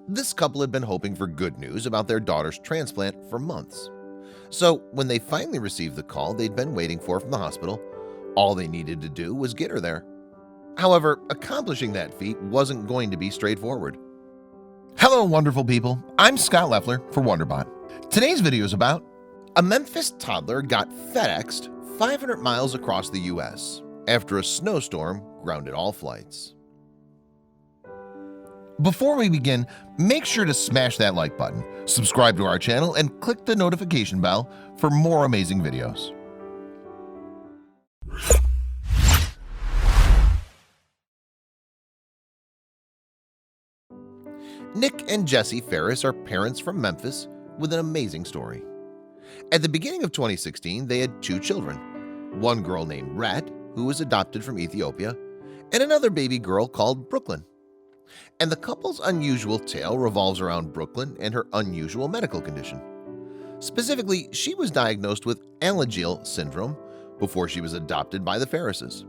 This couple had been hoping for good news about their daughter's transplant for months. So when they finally received the call they'd been waiting for from the hospital, all they needed to do was get her there. However, accomplishing that feat wasn't going to be straightforward. Hello, wonderful people. I'm Scott Leffler for WonderBot. Today's video is about a Memphis toddler got FedExed 500 miles across the US after a snowstorm grounded all flights. Before we begin, make sure to smash that like button, subscribe to our channel, and click the notification bell for more amazing videos. Nick and Jessie Ferris are parents from Memphis with an amazing story. At the beginning of 2016, they had two children, one girl named Red, who was adopted from Ethiopia, and another baby girl called Brooklyn. And the couple's unusual tale revolves around Brooklyn and her unusual medical condition. Specifically, she was diagnosed with Alagille syndrome before she was adopted by the Ferrises.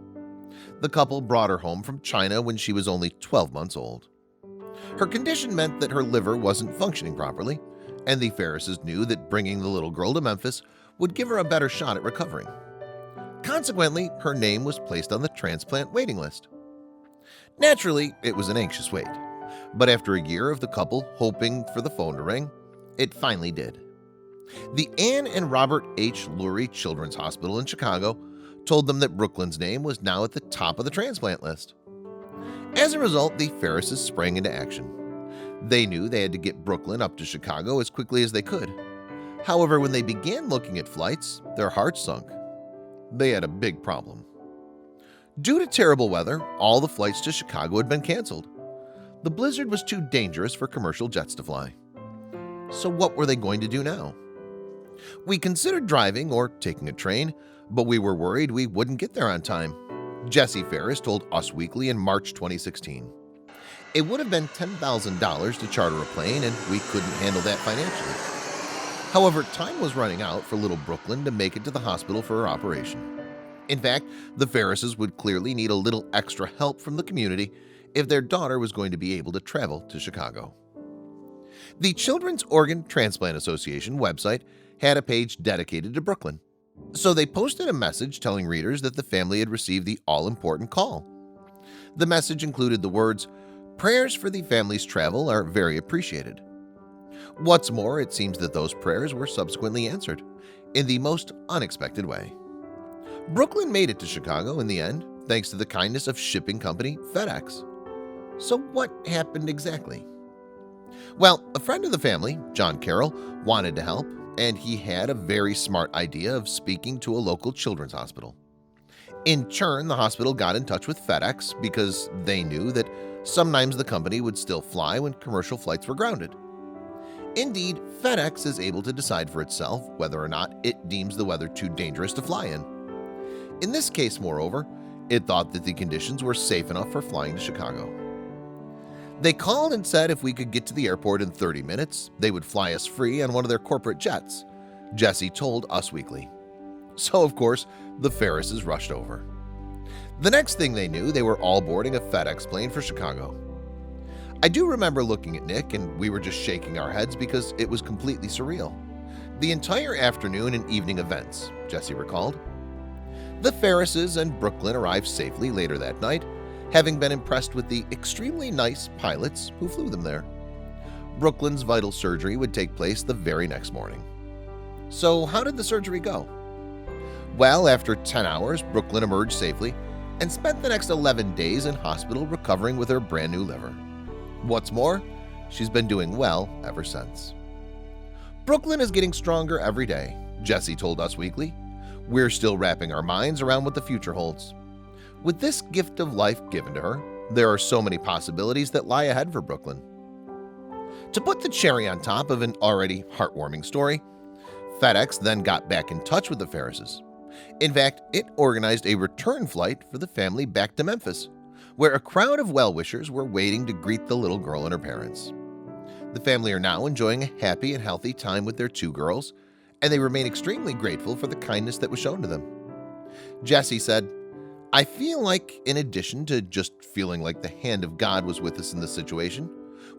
The couple brought her home from China when she was only 12 months old. Her condition meant that her liver wasn't functioning properly, and the Ferrises knew that bringing the little girl to Memphis would give her a better shot at recovering. Consequently, her name was placed on the transplant waiting list. Naturally, it was an anxious wait, but after a year of the couple hoping for the phone to ring, it finally did. The Ann and Robert H. Lurie Children's Hospital in Chicago told them that Brooklyn's name was now at the top of the transplant list. As a result, the Ferrises sprang into action. They knew they had to get Brooklyn up to Chicago as quickly as they could. However, when they began looking at flights, their hearts sunk. They had a big problem. Due to terrible weather, all the flights to Chicago had been canceled. The blizzard was too dangerous for commercial jets to fly. So what were they going to do now? We considered driving or taking a train, but we were worried we wouldn't get there on time. Jessie Ferris told Us Weekly in March 2016. It would have been $10,000 to charter a plane, and we couldn't handle that financially. However, time was running out for little Brooklyn to make it to the hospital for her operation. In fact, the Ferrises would clearly need a little extra help from the community if their daughter was going to be able to travel to Chicago. The Children's Organ Transplant Association website had a page dedicated to Brooklyn, so they posted a message telling readers that the family had received the all-important call. The message included the words, "Prayers for the family's travel are very appreciated." What's more, it seems that those prayers were subsequently answered in the most unexpected way. Brooklyn made it to Chicago in the end, thanks to the kindness of shipping company FedEx. So what happened exactly? Well, a friend of the family, John Carroll, wanted to help, and he had a very smart idea of speaking to a local children's hospital. In turn, the hospital got in touch with FedEx because they knew that sometimes the company would still fly when commercial flights were grounded. Indeed, FedEx is able to decide for itself whether or not it deems the weather too dangerous to fly in. In this case, moreover, it thought that the conditions were safe enough for flying to Chicago. They called and said if we could get to the airport in 30 minutes, they would fly us free on one of their corporate jets, Jessie told Us Weekly. So, of course, the Ferrises rushed over. The next thing they knew, they were all boarding a FedEx plane for Chicago. I do remember looking at Nick, and we were just shaking our heads because it was completely surreal. The entire afternoon and evening events, Jessie recalled. The Ferrises and Brooklyn arrived safely later that night, having been impressed with the extremely nice pilots who flew them there. Brooklyn's vital surgery would take place the very next morning. So how did the surgery go? Well, after 10 hours, Brooklyn emerged safely and spent the next 11 days in hospital recovering with her brand new liver. What's more, she's been doing well ever since. Brooklyn is getting stronger every day, Jessie told Us Weekly. We're still wrapping our minds around what the future holds. With this gift of life given to her, there are so many possibilities that lie ahead for Brooklyn. To put the cherry on top of an already heartwarming story, FedEx then got back in touch with the Ferrises. In fact, it organized a return flight for the family back to Memphis, where a crowd of well-wishers were waiting to greet the little girl and her parents. The family are now enjoying a happy and healthy time with their two girls, and they remain extremely grateful for the kindness that was shown to them. Jessie said, "I feel like, in addition to just feeling like the hand of God was with us in this situation,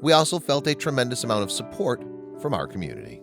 We also felt a tremendous amount of support from our community.